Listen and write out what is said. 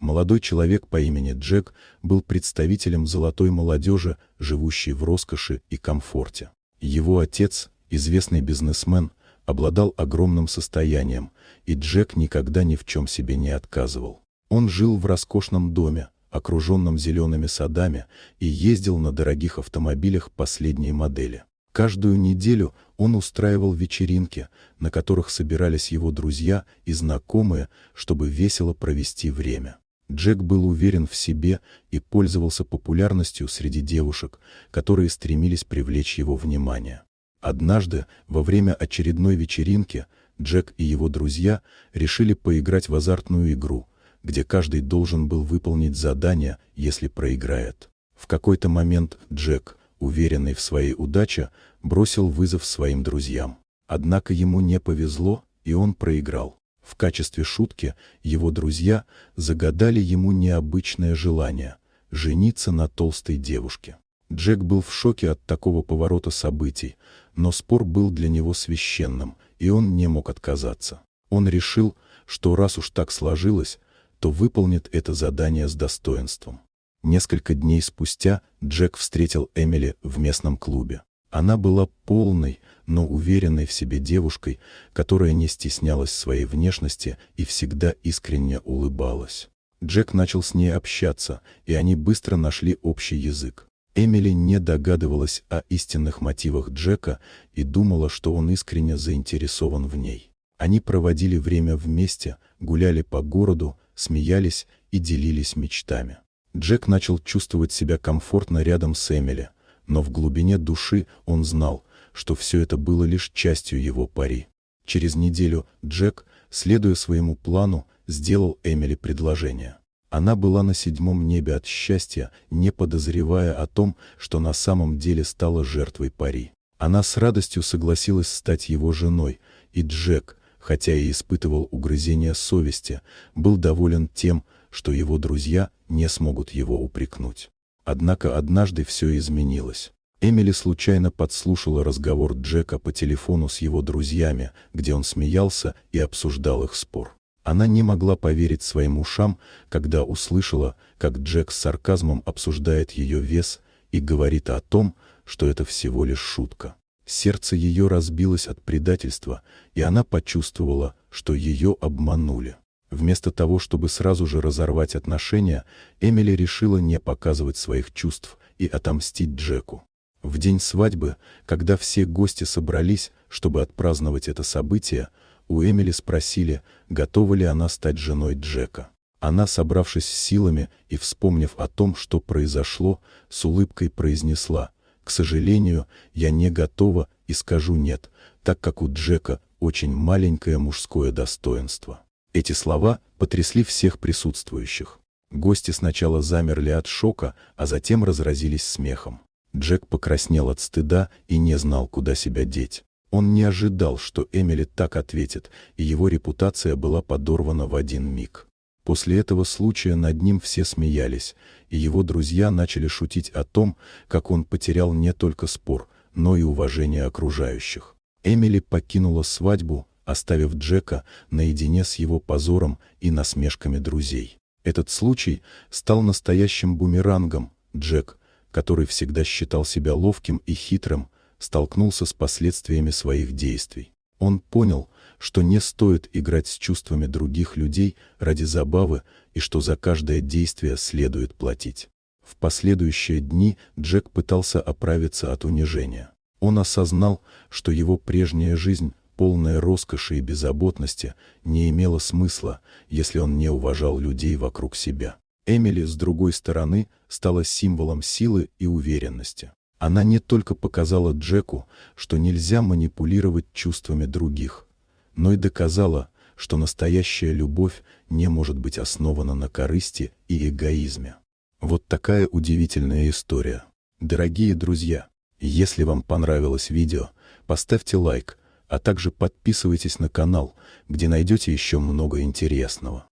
Молодой человек по имени Джек был представителем золотой молодежи, живущей в роскоши и комфорте. Его отец, известный бизнесмен, обладал огромным состоянием, и Джек никогда ни в чем себе не отказывал. Он жил в роскошном доме, окруженном зелеными садами, и ездил на дорогих автомобилях последней модели. Каждую неделю он устраивал вечеринки, на которых собирались его друзья и знакомые, чтобы весело провести время. Джек был уверен в себе и пользовался популярностью среди девушек, которые стремились привлечь его внимание. Однажды, во время очередной вечеринки, Джек и его друзья решили поиграть в азартную игру, где каждый должен был выполнить задание, если проиграет. В какой-то момент Джек, уверенный в своей удаче, бросил вызов своим друзьям. Однако ему не повезло, и он проиграл. В качестве шутки его друзья загадали ему необычное желание – жениться на толстой девушке. Джек был в шоке от такого поворота событий, но спор был для него священным, и он не мог отказаться. Он решил, что раз уж так сложилось, то выполнит это задание с достоинством. Несколько дней спустя Джек встретил Эмили в местном клубе. Она была полной, но уверенной в себе девушкой, которая не стеснялась своей внешности и всегда искренне улыбалась. Джек начал с ней общаться, и они быстро нашли общий язык. Эмили не догадывалась о истинных мотивах Джека и думала, что он искренне заинтересован в ней. Они проводили время вместе, гуляли по городу, смеялись и делились мечтами. Джек начал чувствовать себя комфортно рядом с Эмили, но в глубине души он знал, что все это было лишь частью его пари. Через неделю Джек, следуя своему плану, сделал Эмили предложение. Она была на 7-м небе от счастья, не подозревая о том, что на самом деле стала жертвой пари. Она с радостью согласилась стать его женой, и Джек, хотя и испытывал угрызения совести, был доволен тем, что его друзья не смогут его упрекнуть. Однако однажды все изменилось. Эмили случайно подслушала разговор Джека по телефону с его друзьями, где он смеялся и обсуждал их спор. Она не могла поверить своим ушам, когда услышала, как Джек с сарказмом обсуждает ее вес и говорит о том, что это всего лишь шутка. Сердце ее разбилось от предательства, и она почувствовала, что ее обманули. Вместо того, чтобы сразу же разорвать отношения, Эмили решила не показывать своих чувств и отомстить Джеку. В день свадьбы, когда все гости собрались, чтобы отпраздновать это событие, у Эмили спросили, готова ли она стать женой Джека. Она, собравшись с силами и вспомнив о том, что произошло, с улыбкой произнесла: «К сожалению, я не готова и скажу нет, так как у Джека очень маленькое мужское достоинство». Эти слова потрясли всех присутствующих. Гости сначала замерли от шока, а затем разразились смехом. Джек покраснел от стыда и не знал, куда себя деть. Он не ожидал, что Эмили так ответит, и его репутация была подорвана в один миг. После этого случая над ним все смеялись, и его друзья начали шутить о том, как он потерял не только спор, но и уважение окружающих. Эмили покинула свадьбу, оставив Джека наедине с его позором и насмешками друзей. Этот случай стал настоящим бумерангом. Джек, который всегда считал себя ловким и хитрым, столкнулся с последствиями своих действий. Он понял, что не стоит играть с чувствами других людей ради забавы и что за каждое действие следует платить. В последующие дни Джек пытался оправиться от унижения. Он осознал, что его прежняя жизнь, полная роскоши и беззаботности, не имела смысла, если он не уважал людей вокруг себя. Эмили, с другой стороны, стала символом силы и уверенности. Она не только показала Джеку, что нельзя манипулировать чувствами других, но и доказала, что настоящая любовь не может быть основана на корысти и эгоизме. Вот такая удивительная история. Дорогие друзья, если вам понравилось видео, поставьте лайк, а также подписывайтесь на канал, где найдете еще много интересного.